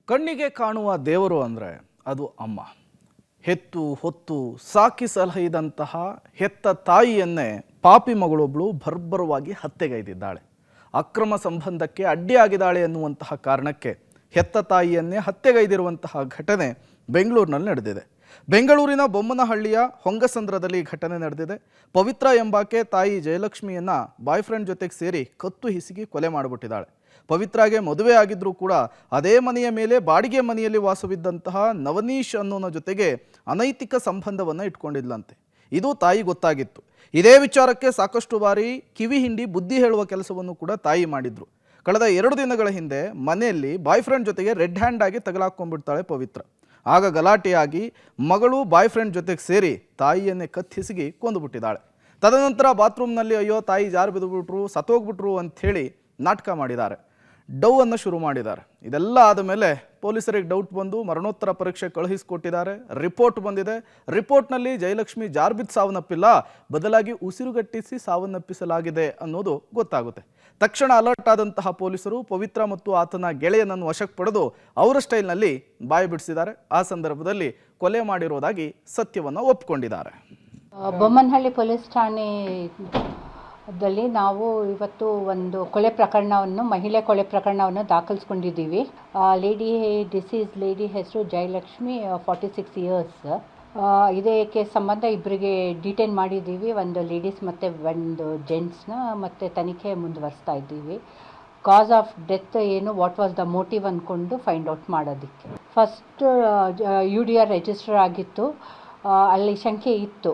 ಕಣ್ಣಿಗೆ ಕಾಣುವ ದೇವರು ಅಂದರೆ ಅದು ಅಮ್ಮ. ಹೆತ್ತು ಹೊತ್ತು ಸಾಕಿ ಸಲಹಿದಂತಹ ಹೆತ್ತ ತಾಯಿಯನ್ನೇ ಪಾಪಿ ಮಗಳೊಬ್ಬಳು ಬರ್ಬರವಾಗಿ ಹತ್ಯೆಗೈದಿದ್ದಾಳೆ. ಅಕ್ರಮ ಸಂಬಂಧಕ್ಕೆ ಅಡ್ಡಿಯಾಗಿದ್ದಾಳೆ ಎನ್ನುವಂತಹ ಕಾರಣಕ್ಕೆ ಹೆತ್ತ ತಾಯಿಯನ್ನೇ ಹತ್ಯೆಗೈದಿರುವಂತಹ ಘಟನೆ ಬೆಂಗಳೂರಿನಲ್ಲಿ ನಡೆದಿದೆ. ಬೆಂಗಳೂರಿನ ಬೊಮ್ಮನಹಳ್ಳಿಯ ಹೊಂಗಸಂದ್ರದಲ್ಲಿ ಘಟನೆ ನಡೆದಿದೆ. ಪವಿತ್ರ ಎಂಬಾಕೆ ತಾಯಿ ಜಯಲಕ್ಷ್ಮಿಯನ್ನ ಬಾಯ್ ಫ್ರೆಂಡ್ ಜೊತೆಗೆ ಸೇರಿ ಕತ್ತು ಹಿಸುಕಿ ಕೊಲೆ ಮಾಡಿಬಿಟ್ಟಿದ್ದಾಳೆ. ಪವಿತ್ರಾಗೆ ಮದುವೆ ಆಗಿದ್ರೂ ಕೂಡ ಅದೇ ಮನೆಯ ಮೇಲೆ ಬಾಡಿಗೆ ಮನೆಯಲ್ಲಿ ವಾಸವಿದ್ದಂತಹ ನವನೀಶ್ ಅನ್ನೋನ ಜೊತೆಗೆ ಅನೈತಿಕ ಸಂಬಂಧವನ್ನು ಇಟ್ಕೊಂಡಿದ್ಲಂತೆ. ಇದು ತಾಯಿ ಗೊತ್ತಾಗಿತ್ತು. ಇದೇ ವಿಚಾರಕ್ಕೆ ಸಾಕಷ್ಟು ಬಾರಿ ಕಿವಿ ಹಿಂಡಿ ಬುದ್ಧಿ ಹೇಳುವ ಕೆಲಸವನ್ನು ಕೂಡ ತಾಯಿ ಮಾಡಿದ್ರು. ಕಳೆದ 2 ದಿನಗಳ ಹಿಂದೆ ಮನೆಯಲ್ಲಿ ಬಾಯ್ ಫ್ರೆಂಡ್ ಜೊತೆಗೆ ರೆಡ್ ಹ್ಯಾಂಡ್ ಆಗಿ ತಗಲಾಕೊಂಡ್ಬಿಡ್ತಾಳೆ ಪವಿತ್ರ. ಆಗ ಗಲಾಟೆಯಾಗಿ ಮಗಳು ಬಾಯ್ ಫ್ರೆಂಡ್ ಜೊತೆಗೆ ಸೇರಿ ತಾಯಿಯನ್ನೇ ಕತ್ತಿಸಿಗಿ ಕೊಂದುಬಿಟ್ಟಿದ್ದಾಳೆ. ತದನಂತರ ಬಾತ್ರೂಮ್ನಲ್ಲಿ ಅಯ್ಯೋ ತಾಯಿ ಜಾರು ಬಿದ್ದುಬಿಟ್ರು, ಸತ್ತೋಗ್ಬಿಟ್ರು ಅಂಥೇಳಿ ನಾಟಕ ಮಾಡಿದ್ದಾರೆ. ಡವ್ ಅನ್ನು ಶುರು ಮಾಡಿದ್ದಾರೆ. ಇದೆಲ್ಲ ಆದ ಮೇಲೆ ಪೊಲೀಸರಿಗೆ ಡೌಟ್ ಬಂದು ಮರಣೋತ್ತರ ಪರೀಕ್ಷೆ ಕಳುಹಿಸಿಕೊಟ್ಟಿದ್ದಾರೆ. ರಿಪೋರ್ಟ್ ಬಂದಿದೆ. ರಿಪೋರ್ಟ್ನಲ್ಲಿ ಜಯಲಕ್ಷ್ಮಿ ಜಾರ್ಬಿದ್ದು ಸಾವನ್ನಪ್ಪಿಲ್ಲ, ಬದಲಾಗಿ ಉಸಿರುಗಟ್ಟಿಸಿ ಸಾವನ್ನಪ್ಪಿಸಲಾಗಿದೆ ಅನ್ನೋದು ಗೊತ್ತಾಗುತ್ತೆ. ತಕ್ಷಣ ಅಲರ್ಟ್ ಆದಂತಹ ಪೊಲೀಸರು ಪವಿತ್ರ ಮತ್ತು ಆತನ ಗೆಳೆಯನನ್ನು ವಶಕ್ಕೆ ಪಡೆದು ಅವರ ಸ್ಟೈಲ್ನಲ್ಲಿ ಬಾಯಿ ಬಿಡಿಸಿದ್ದಾರೆ. ಆ ಸಂದರ್ಭದಲ್ಲಿ ಕೊಲೆ ಮಾಡಿರೋದಾಗಿ ಸತ್ಯವನ್ನು ಒಪ್ಪಿಕೊಂಡಿದ್ದಾರೆ. ಬೊಮ್ಮನಹಳ್ಳಿ ಪೊಲೀಸ್ ಠಾಣೆದಲ್ಲಿ ನಾವು ಇವತ್ತು ಒಂದು ಮಹಿಳೆ ಕೊಲೆ ಪ್ರಕರಣವನ್ನು ದಾಖಲಿಸ್ಕೊಂಡಿದ್ದೀವಿ. ಡಿಸೀಸ್ ಲೇಡಿ ಹೆಸರು ಜಯಲಕ್ಷ್ಮಿ, 46 ಇಯರ್ಸ್. ಇದಕ್ಕೆ ಸಂಬಂಧ ಇಬ್ಬರಿಗೆ ಡಿಟೈನ್ ಮಾಡಿದ್ದೀವಿ, ಒಂದು ಲೇಡೀಸ್ ಮತ್ತು ಒಂದು ಜೆಂಟ್ಸ್ನ. ಮತ್ತು ತನಿಖೆ ಮುಂದುವರಿಸ್ತಾ ಇದ್ದೀವಿ. ಕಾಸ್ ಆಫ್ ಡೆತ್ ಏನು, ವಾಟ್ ವಾಸ್ ದ ಮೋಟಿವ್ ಅಂದ್ಕೊಂಡು ಫೈಂಡ್ ಔಟ್ ಮಾಡೋದಕ್ಕೆ. ಫಸ್ಟ್ UDR ರಿಜಿಸ್ಟರ್ ಆಗಿತ್ತು. ಅಲ್ಲಿ ಶಂಕೆ ಇತ್ತು,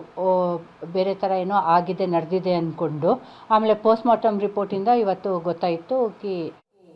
ಬೇರೆ ಥರ ಏನೋ ಆಗಿದೆ, ನಡೆದಿದೆ ಅಂದ್ಕೊಂಡು. ಆಮೇಲೆ ಪೋಸ್ಟ್ ಮಾರ್ಟಮ್ ರಿಪೋರ್ಟಿಂದ ಇವತ್ತು ಗೊತ್ತಾಯಿತು ಕಿ